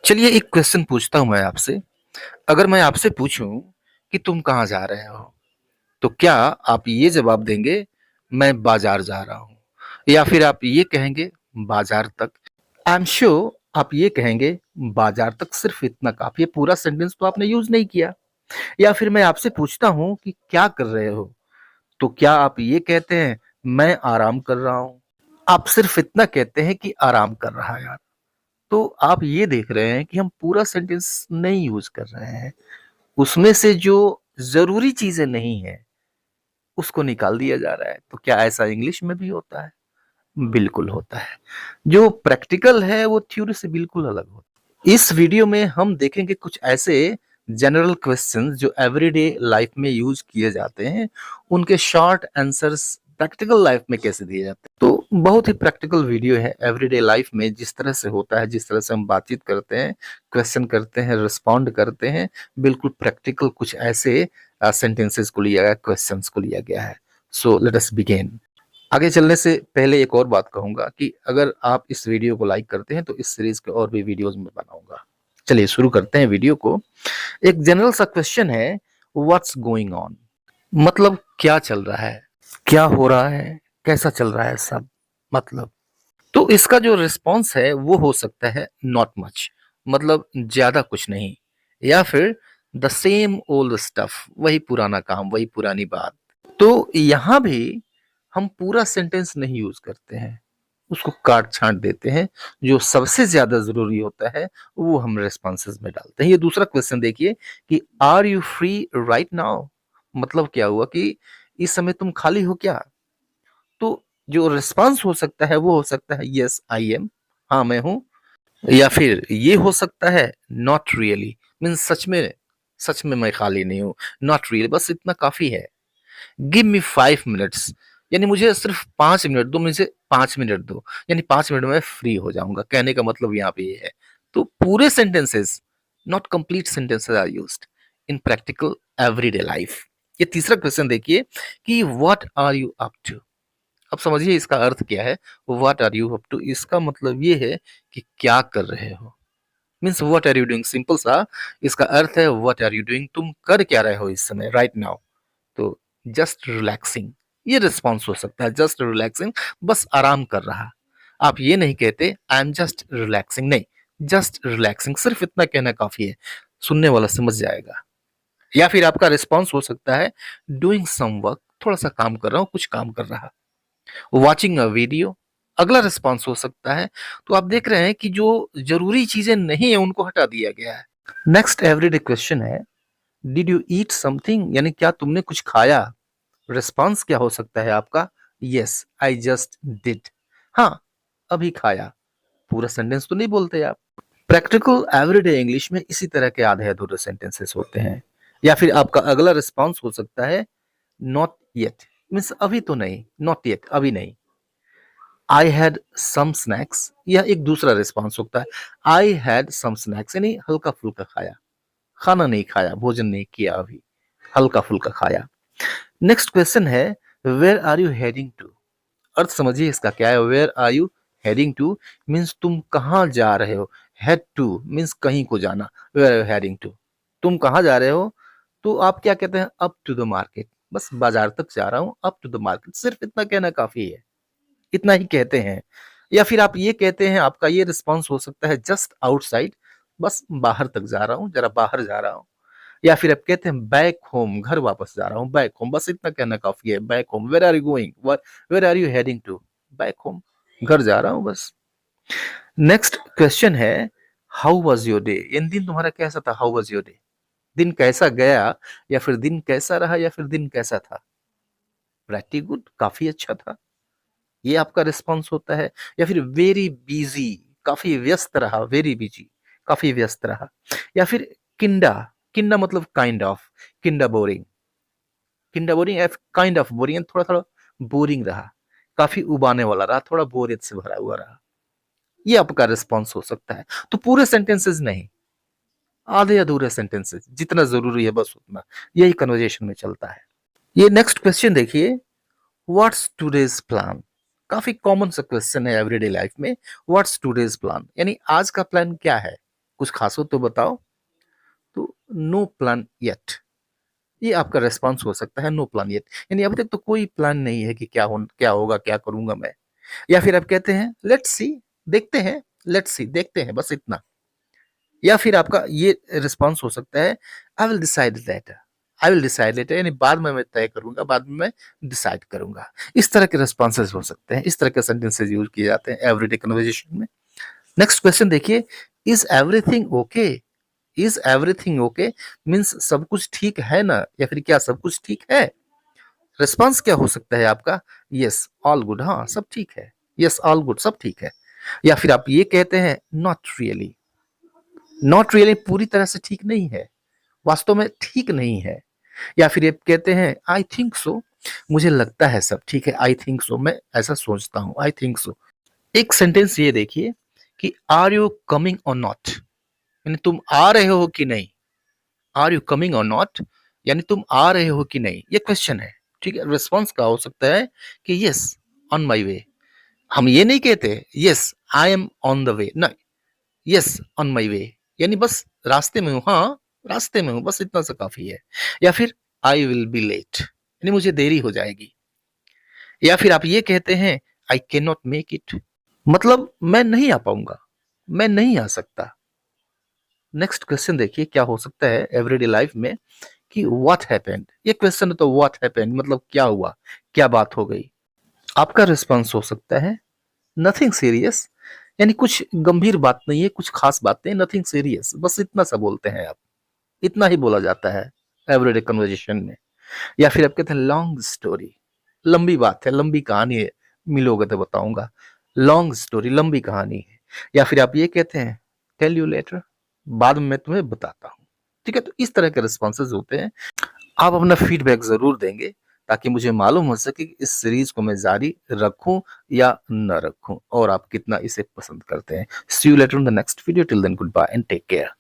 चलिए एक क्वेश्चन पूछता हूँ मैं आपसे। अगर मैं आपसे पूछूँ कि तुम कहाँ जा रहे हो? तो क्या आप ये जवाब देंगे, मैं बाज़ार जा रहा हूँ? या फिर आप ये कहेंगे बाज़ार तक? आई एम श्योर आप ये कहेंगे बाज़ार तक सिर्फ़ इतना काफ़ी है, पूरा सेंटेंस तो आपने यूज़ नहीं किया। या फिर मैं आपसे पूछता हूँ कि क्या कर रहे हो? तो क्या आप ये कहते हैं मैं आराम कर रहा हूँ? आप सिर्फ़ इतना कहते हैं कि आराम कर रहा है यार। तो आप ये देख रहे हैं कि हम पूरा सेंटेंस नहीं यूज़ कर रहे हैं। उसमें से जो ज़रूरी चीज़ें नहीं हैं, उसको निकाल दिया जा रहा है। तो क्या ऐसा इंग्लिश में भी होता है? बिल्कुल होता है। जो प्रैक्टिकल है वो थ्योरी से बिल्कुल अलग होता है। इस वीडियो में हम देखेंगे कुछ ऐसे जनरल क्वेश्चंस जो एवरीडे लाइफ में यूज़ किए जाते हैं, उनके शॉर्ट आंसर्स प्रैक्टिकल लाइफ में कैसे दिए जाते हैं। तो बहुत ही प्रैक्टिकल वीडियो है एवरीडे लाइफ में जिस तरह से होता है, जिस तरह से हम बातचीत करते हैं, क्वेश्चन करते हैं, रिस्पॉन्ड करते हैं, बिल्कुल प्रैक्टिकल कुछ ऐसे सेंटेंसेस को लिया गया, क्वेश्चंस को लिया गया है। So let us begin. आगे चलने से पहले एक और बात कहूँगा कि अगर आप इस वीडियो को लाइक करते हैं तो इस सीरीज़ के और भी वीडियोज़ मैं बनाऊँगा। चलिए शुरू करते हैं वीडियो को। एक जनरल सा क्वेश्चन है व्हाट्स गोइंग ऑन? मतलब क्या चल रहा है? क्या हो रहा है? कैसा चल रहा है सब? मतलब तो इसका जो रिस्पॉन्स है वो हो सकता है नॉट मच, मतलब ज़्यादा कुछ नहीं, या फिर द सेम ओल्ड स्टफ, वही पुराना काम, वही पुरानी बात। तो यहाँ भी हम पूरा सेंटेंस नहीं यूज़ करते हैं, उसको काट-छाँट देते हैं। जो सबसे ज़्यादा ज़रूरी होता है, वो हम रिस्पॉन्सेज़ में डालते हैं। ये दूसरा क्वेश्चन देखिए कि are you free right now? मतलब क्या हुआ कि इस समय तुम खाली हो क्या? तो जो रिस्पॉन्स हो सकता है, वो हो सकता है यस आई एम, हाँ मैं हूँ, या फिर ये हो सकता है नॉट रियली, मीन्स सच में मैं खाली नहीं हूँ, नॉट रियली, बस इतना काफ़ी है। गिव मी 5 मिनट्स, यानी मुझे सिर्फ 5 मिनट दो, मुझे 5 मिनट दो, यानी 5 मिनट में मैं फ्री हो जाऊँगा। कहने का मतलब यहाँ पे ये है। तो पूरे sentences, not complete sentences are used in practical everyday life. ये तीसरा क्वेश्चन देखिए कि what are you up to? अब समझिए इसका अर्थ क्या है। What are you up to, इसका मतलब ये है कि क्या कर रहे हो, means what are you doing. Simple सा इसका अर्थ है व्हाट आर यू डूइंग, तुम कर क्या रहे हो इस समय, राइट नाउ। तो जस्ट रिलैक्सिंग, ये रिस्पॉन्स हो सकता है, जस्ट रिलैक्सिंग, बस आराम कर रहा। आप ये नहीं कहते आई एम जस्ट रिलैक्सिंग, नहीं, जस्ट रिलैक्सिंग, सिर्फ इतना कहना काफी है, सुनने वाला समझ जाएगा। या फिर आपका रिस्पॉन्स हो सकता है डूइंग सम वर्क, थोड़ा सा काम कर रहा हूँ, कुछ काम कर रहा। वॉचिंग अ वीडियो, अगला रिस्पॉन्स हो सकता है। तो आप देख रहे हैं कि जो जरूरी चीजें नहीं है उनको हटा दिया गया है। नेक्स्ट एवरीडे क्वेश्चन है डिड यू ईट समथिंग, यानी क्या तुमने कुछ खाया? रिस्पॉन्स क्या हो सकता है आपका? यस आई जस्ट डिड, हाँ अभी खाया। पूरा सेंटेंस तो नहीं बोलते आप। प्रैक्टिकल एवरीडे इंग्लिश में इसी तरह के आधे अधूरे सेंटेंसेस होते हैं। या फिर आपका अगला रिस्पॉन्स हो सकता है नॉट येट, मीन्स अभी तो नहीं, नॉट येट अभी नहीं। आई हैड सम स्नैक्स, यह एक दूसरा रिस्पॉन्स होता है। आई हैड सम स्नैक्स यानी हल्का फुल्का खाया, खाना नहीं खाया, भोजन नहीं किया अभी, हल्का फुल्का खाया। नेक्स्ट क्वेश्चन है where are you heading to? अर्थ समझिए इसका क्या है। Where are you heading to means तुम कहाँ जा रहे हो। हेड टू मीन्स कहीं को जाना। Where are you heading to, तुम कहाँ जा रहे हो? तो आप क्या कहते हैं अप टू द मार्केट, बस बाजार तक जा रहा हूँ, अप टू द मार्केट, सिर्फ इतना कहना काफी है, इतना ही कहते हैं। या फिर आप ये कहते हैं, आपका ये रिस्पॉन्स हो सकता है जस्ट आउटसाइड, बस बाहर तक जा रहा हूँ, जरा बाहर जा रहा हूँ। या फिर आप कहते हैं बैक होम, घर वापस जा रहा हूँ, बैक होम, बस इतना कहना काफी है। Back home, where are you going, where are you heading to? Back home, घर जा रहा हूँ बस। नेक्स्ट क्वेश्चन है हाउ वाज योर डे, इन दिन तुम्हारा कैसा था? हाउ वाज योर डे, दिन कैसा गया, या फिर दिन कैसा रहा, या फिर दिन कैसा था? प्रेटी गुड, काफी अच्छा था, ये आपका रिस्पॉन्स होता है। या फिर वेरी बिजी, काफी व्यस्त रहा, वेरी बिजी, काफी व्यस्त रहा। या फिर किंडा, किंडा मतलब kind of, kinda boring, kinda boring, kind of boring, थोड़ा थोड़ा बोरिंग रहा, काफी उबाने वाला रहा, थोड़ा बोरियत से भरा हुआ रहा। ये आपका रिस्पॉन्स हो सकता है। तो पूरे सेंटेंसेस नहीं, आधे अधूरे सेंटेंसेस, जितना जरूरी है बस उतना, यही कन्वर्जेशन में चलता है। ये नेक्स्ट क्वेश्चन देखिए व्हाट्स टुडेज प्लान, काफी कॉमन सा क्वेश्चन है एवरीडे लाइफ में। व्हाट्स टुडेज प्लान यानी आज का प्लान क्या है? कुछ खास हो तो बताओ। तो नो प्लान येट, ये आपका रेस्पॉन्स हो सकता है, नो प्लान येट, यानी अभी तक तो कोई प्लान नहीं है कि क्या होगा, क्या करूंगा मैं। या फिर आप कहते हैं लेट्स सी, देखते हैं, लेट्स सी, देखते हैं, बस इतना। या फिर आपका ये रिस्पॉन्स हो सकता है I will decide letter, I will decide letter, यानी बाद में मैं तय करूंगा, बाद में मैं डिसाइड करूंगा। इस तरह के रिस्पॉन्सेज हो सकते हैं, इस तरह के सेंटेंसेज यूज किए जाते हैं एवरीडे कन्वर्सेशन में। नेक्स्ट क्वेश्चन देखिए, is everything okay. Is everything okay means सब कुछ ठीक है ना, या फिर क्या सब कुछ ठीक है। रिस्पॉन्स क्या हो सकता है आपका, यस ऑल गुड, हाँ सब ठीक है, यस ऑल गुड, सब ठीक है। या फिर आप ये कहते हैं नॉट रियली, नॉट रियली पूरी तरह से ठीक नहीं है, वास्तव में ठीक नहीं है। या फिर ये कहते हैं आई थिंक सो, मुझे लगता है सब ठीक है, आई थिंक सो, मैं ऐसा सोचता हूँ, आई थिंक सो। एक सेंटेंस ये देखिए कि आर यू कमिंग और नॉट, यानी तुम आ रहे हो कि नहीं। आर यू कमिंग और नॉट, यानी तुम आ रहे हो कि नहीं, ये क्वेश्चन है। ठीक है, रिस्पॉन्स का हो सकता है कि यस ऑन माई वे। हम ये नहीं कहते yes I am on the way, नहीं, यस ऑन माई वे, यानी बस रास्ते में हूँ, हाँ रास्ते में हूँ, बस इतना सा काफी है। या फिर आई विल बी लेट, यानी मुझे देरी हो जाएगी। या फिर आप ये कहते हैं I can not make it, मतलब मैं नहीं आ पाऊंगा, मैं नहीं आ सकता। नेक्स्ट क्वेश्चन देखिए क्या हो सकता है एवरीडे लाइफ में कि व्हाट हैपेंड, ये क्वेश्चन है तो व्हाट हैपेंड मतलब क्या हुआ, क्या बात हो गई। आपका रिस्पॉन्स हो सकता है नथिंग सीरियस, यानी कुछ गंभीर बात नहीं है, कुछ खास बात नहीं, नथिंग सीरियस, बस इतना सा बोलते हैं आप, इतना ही बोला जाता है एवरीडे कन्वर्सेशन में। या फिर आप कहते हैं लॉन्ग स्टोरी, लंबी बात है, लंबी कहानी है, मिलोगे तो बताऊंगा, लॉन्ग स्टोरी, लंबी कहानी है। या फिर आप ये कहते हैं टेल यू लेटर, बाद में मैं तुम्हें बताता हूँ। ठीक है, तो इस तरह के रिस्पॉन्सेज होते हैं। आप अपना फीडबैक जरूर देंगे ताकि मुझे मालूम हो सके कि इस सीरीज को मैं जारी रखूं या न रखूं, और आप कितना इसे पसंद करते हैं। See you later in the next video, till then goodbye and take care.